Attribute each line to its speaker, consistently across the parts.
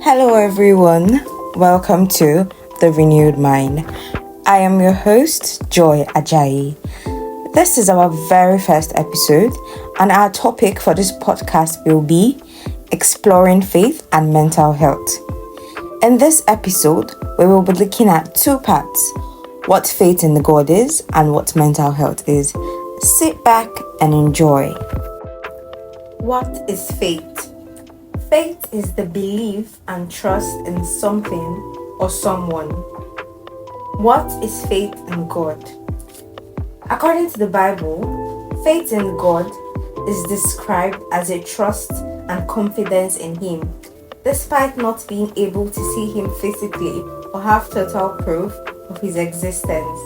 Speaker 1: Hello, everyone. Welcome to The Renewed Mind. I am your host, Joy Ajayi. This is our very first episode, and our topic for this podcast will be exploring faith and mental health. In this episode, we will be looking at two parts: what faith in God is and what mental health is. Sit back and enjoy. What is faith? Faith is the belief and trust in something or someone. What is faith in God? According to the Bible, faith in God is described as a trust and confidence in Him, despite not being able to see Him physically or have total proof of His existence.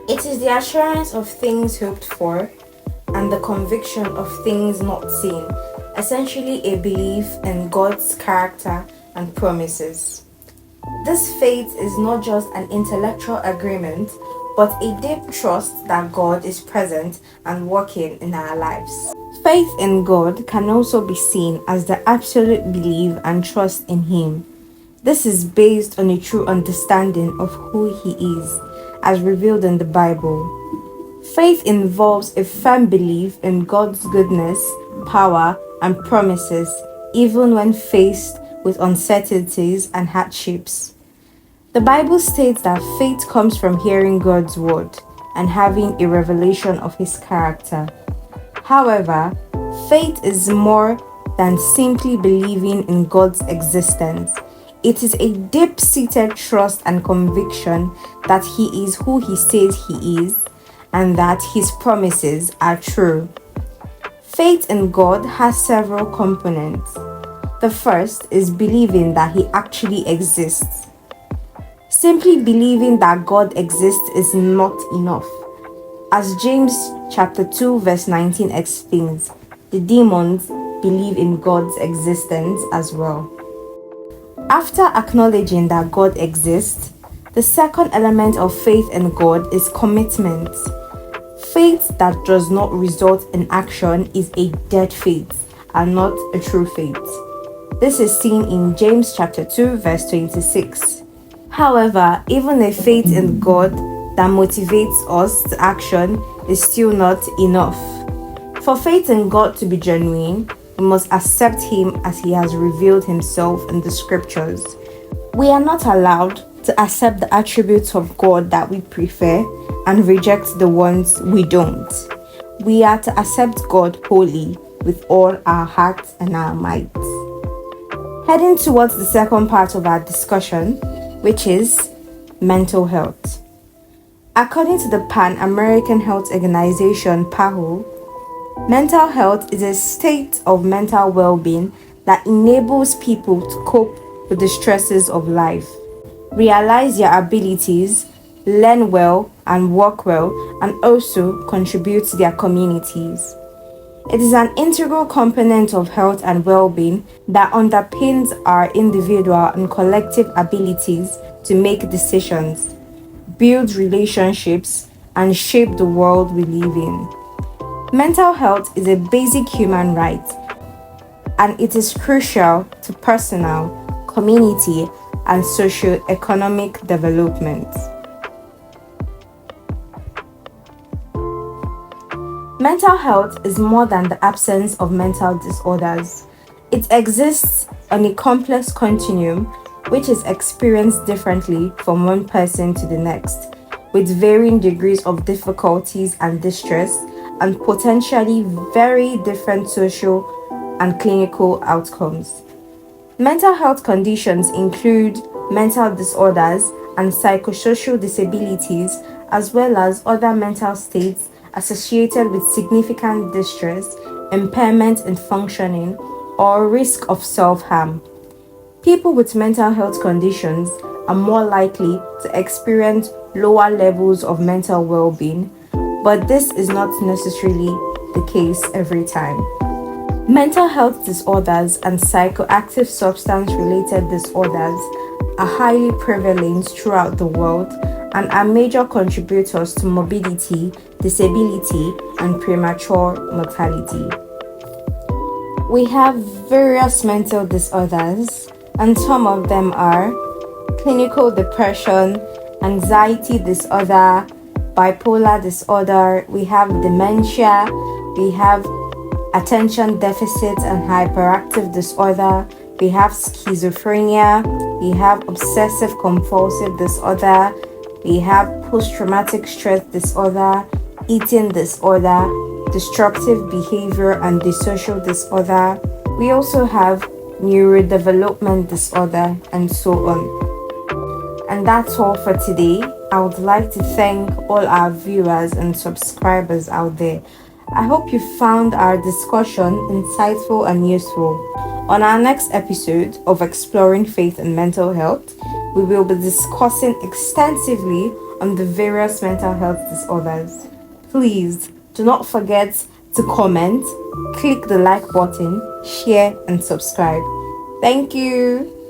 Speaker 1: It is the assurance of things hoped for and the conviction of things not seen, essentially a belief in God's character and promises. This faith is not just an intellectual agreement, but a deep trust that God is present and working in our lives. Faith in God can also be seen as the absolute belief and trust in Him. This is based on a true understanding of who He is, as revealed in the Bible. Faith involves a firm belief in God's goodness, power, and promises, even when faced with uncertainties and hardships. The Bible states that faith comes from hearing God's word and having a revelation of His character. However, faith is more than simply believing in God's existence. It is a deep-seated trust and conviction that He is who He says He is and that His promises are true. Faith in God has several components. The first is believing that He actually exists. Simply believing that God exists is not enough. As James chapter 2 verse 19 explains, the demons believe in God's existence as well. After acknowledging that God exists, the second element of faith in God is commitment. Faith that does not result in action is a dead faith and not a true faith. This is seen in James chapter 2 verse 26. However, even a faith in God that motivates us to action is still not enough. For faith in God to be genuine, we must accept Him as He has revealed Himself in the scriptures. We are not allowed to accept the attributes of God that we prefer and reject the ones we don't. We are to accept God wholly with all our hearts and our might. Heading towards the second part of our discussion, which is mental health. According to the Pan-American Health Organization, PAHO, mental health is a state of mental well-being that enables people to cope with the stresses of life, realize their abilities, learn well and work well, and also contribute to their communities. It is an integral component of health and well-being that underpins our individual and collective abilities to make decisions, build relationships, and shape the world we live in. Mental health is a basic human right, and it is crucial to personal, community, and socio-economic development. Mental health is more than the absence of mental disorders. It exists on a complex continuum which is experienced differently from one person to the next, with varying degrees of difficulties and distress, and potentially very different social and clinical outcomes. Mental health conditions include mental disorders and psychosocial disabilities, as well as other mental states associated with significant distress, impairment in functioning, or risk of self-harm. People with mental health conditions are more likely to experience lower levels of mental well-being, but this is not necessarily the case every time. Mental health disorders and psychoactive substance-related disorders are highly prevalent throughout the world and are major contributors to morbidity, disability, and premature mortality. We have various mental disorders and some of them are clinical depression, anxiety disorder, bipolar disorder, we have dementia, we have attention deficit and hyperactive disorder, we have schizophrenia, we have obsessive compulsive disorder, we have post-traumatic stress disorder, eating disorder, destructive behavior and disocial disorder. We also have neurodevelopment disorder and so on. And that's all for today. I would like to thank all our viewers and subscribers out there. I hope you found our discussion insightful and useful. On our next episode of Exploring Faith and Mental Health, we will be discussing extensively on the various mental health disorders. Please do not forget to comment, click the like button, share and subscribe. Thank you.